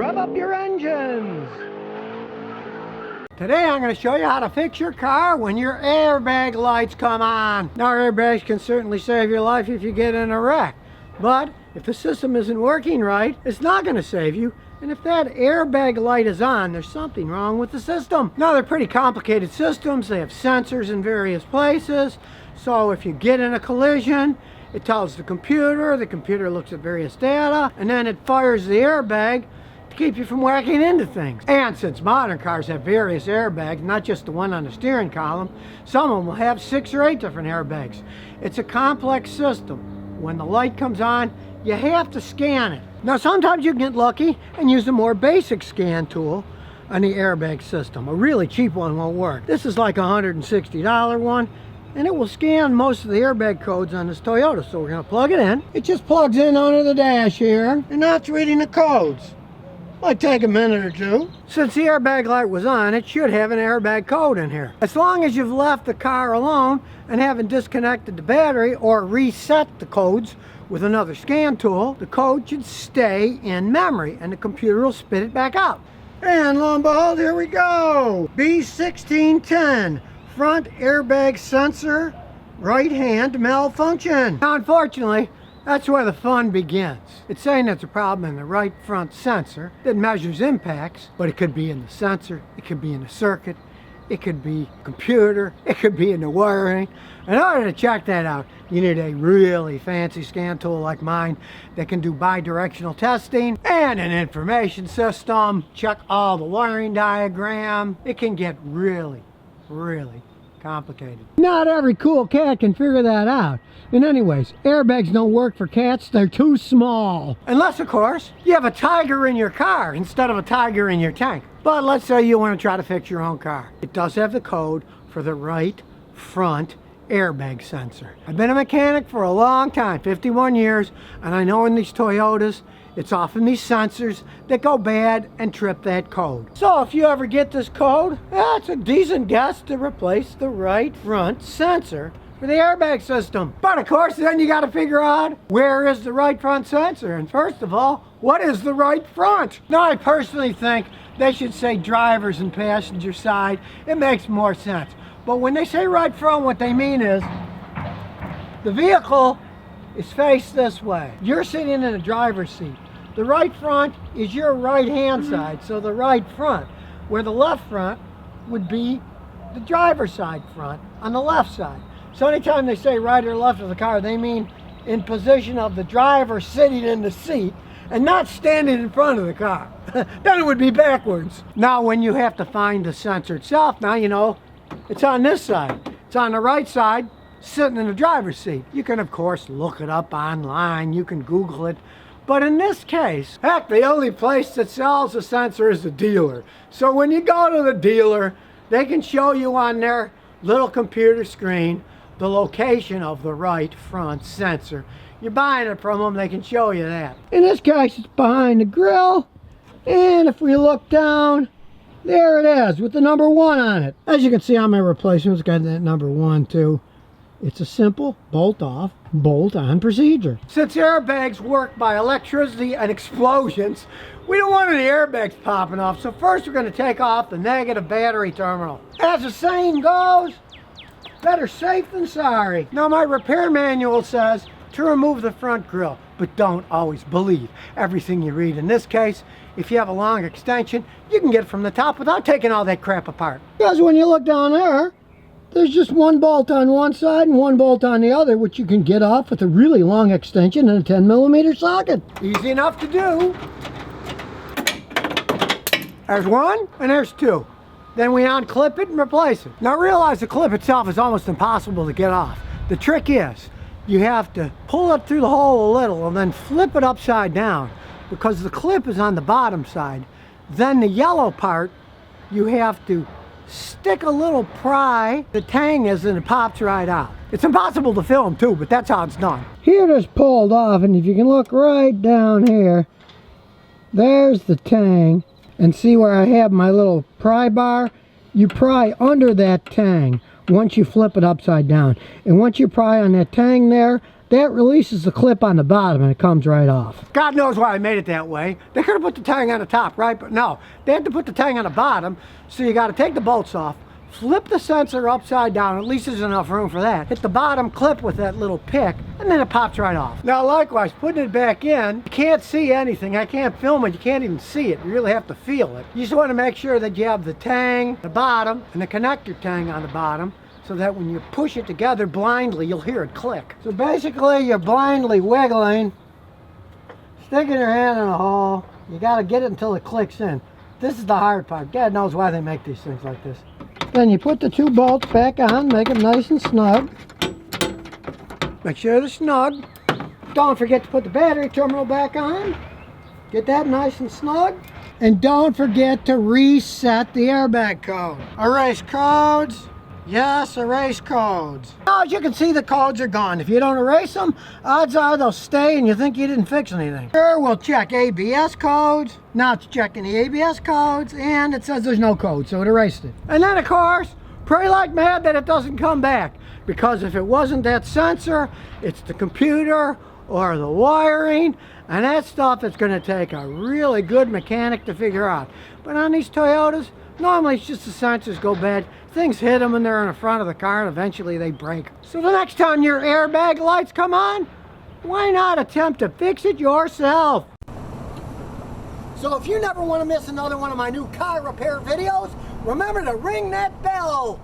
rev up your engines. Today I'm going to show you how to fix your car when your airbag lights come on. Now, airbags can certainly save your life if you get in a wreck, but if the system isn't working right, it's not going to save you. And if that airbag light is on, there's something wrong with the system. Now, they're pretty complicated systems. They have sensors in various places. So if you get in a collision, it tells the computer looks at various data, and then it fires the airbag to keep you from whacking into things. And since modern cars have various airbags, not just the one on the steering column, some of them will have 6 or 8 different airbags. It's a complex system. When the light comes on, you have to scan it. Now, sometimes you can get lucky and use a more basic scan tool on the airbag system. A really cheap one won't work. This is like a $160 one, and it will scan most of the airbag codes on this Toyota. So we're going to plug it in. It just plugs in under the dash here, and now it's reading the codes. Might take a minute or two. Since the airbag light was on, it should have an airbag code in here. As long as you've left the car alone and haven't disconnected the battery or reset the codes with another scan tool, the code should stay in memory and the computer will spit it back out. And lo and behold, here we go. B1610, front airbag sensor, right hand malfunction. Now, unfortunately, that's where the fun begins. It's saying there's a problem in the right front sensor that measures impacts, but it could be in the sensor, it could be in the circuit, it could be computer, it could be in the wiring. In order to check that out, you need a really fancy scan tool like mine that can do bi-directional testing and an information system, check all the wiring diagram. It can get really, really complicated. Not every cool cat can figure that out. And anyways, airbags don't work for cats. They're too small. Unless, of course, you have a tiger in your car instead of a tiger in your tank. But let's say you want to try to fix your own car. It does have the code for the right front airbag sensor. I've been a mechanic for a long time, 51 years, and I know in these Toyotas, it's often these sensors that go bad and trip that code. So if you ever get this code, it's a decent guess to replace the right front sensor for the airbag system. But of course, then you got to figure out where is the right front sensor. And first of all, what is the right front? Now, I personally think they should say driver's and passenger side. It makes more sense. But when they say right front, what they mean is the vehicle is faced this way. You're sitting in the driver's seat. The right front is your right hand side, so the right front, where the left front would be the driver's side front on the left side. So anytime they say right or left of the car, they mean in position of the driver sitting in the seat and not standing in front of the car. Then it would be backwards. Now, when you have to find the sensor itself, now you know it's on this side. It's on the right side, sitting in the driver's seat. You can, of course, look it up online. You can Google it. But in this case, heck, the only place that sells a sensor is the dealer. So when you go to the dealer, they can show you on their little computer screen the location of the right front sensor. You're buying it from them, they can show you that. In this case, it's behind the grille. And if we look down, there it is with the number 1 on it. As you can see on my replacement, it's got that number 1 too. It's a simple bolt-off, bolt-on procedure. Since airbags work by electricity and explosions, we don't want any airbags popping off. So first we're going to take off the negative battery terminal. As the saying goes, better safe than sorry. Now, my repair manual says to remove the front grille, but don't always believe everything you read. In this case, if you have a long extension, you can get it from the top without taking all that crap apart. Because when you look down there, there's just one bolt on one side and one bolt on the other, which you can get off with a really long extension and a 10mm socket. Easy enough to do. There's 1 and there's 2. Then we unclip it and replace it. Now, realize the clip itself is almost impossible to get off. The trick is you have to pull it through the hole a little and then flip it upside down, because the clip is on the bottom side. Then the yellow part, you have to stick a little pry, the tang is, and it pops right out. It's impossible to film too, but that's how it's done. Here it is pulled off, and if you can look right down here, there's the tang. And see where I have my little pry bar? You pry under that tang once you flip it upside down. And once you pry on that tang there, that releases the clip on the bottom and it comes right off. God knows why I made it that way. They could have put the tang on the top, right? But no, they had to put the tang on the bottom, so you got to take the bolts off, flip the sensor upside down, at least there's enough room for that. Hit the bottom clip with that little pick, and then it pops right off. Now likewise, putting it back in, you can't see anything. I can't film it, you can't even see it. You really have to feel it. You just want to make sure that you have the tang, the bottom, and the connector tang on the bottom, so that when you push it together blindly, you'll hear it click. So basically, you're blindly wiggling, sticking your hand in a hole. You got to get it until it clicks in. This is the hard part. God knows why they make these things like this. Then you put the two bolts back on, make them nice and snug. Make sure they're snug. Don't forget to put the battery terminal back on. Get that nice and snug. And don't forget to reset the airbag code. Erase codes. Yes, erase codes. Now, as you can see, the codes are gone. If you don't erase them, odds are they'll stay and you think you didn't fix anything. Here, we'll check ABS codes. Now it's checking the ABS codes, and it says there's no code, so it erased it. And then, of course, pray like mad that it doesn't come back. Because if it wasn't that sensor, it's the computer or the wiring, and that stuff is going to take a really good mechanic to figure out. But on these Toyotas, normally it's just the sensors go bad. Things hit them and they're in the front of the car and eventually they break. So the next time your airbag lights come on, why not attempt to fix it yourself? So if you never want to miss another one of my new car repair videos, remember to ring that bell.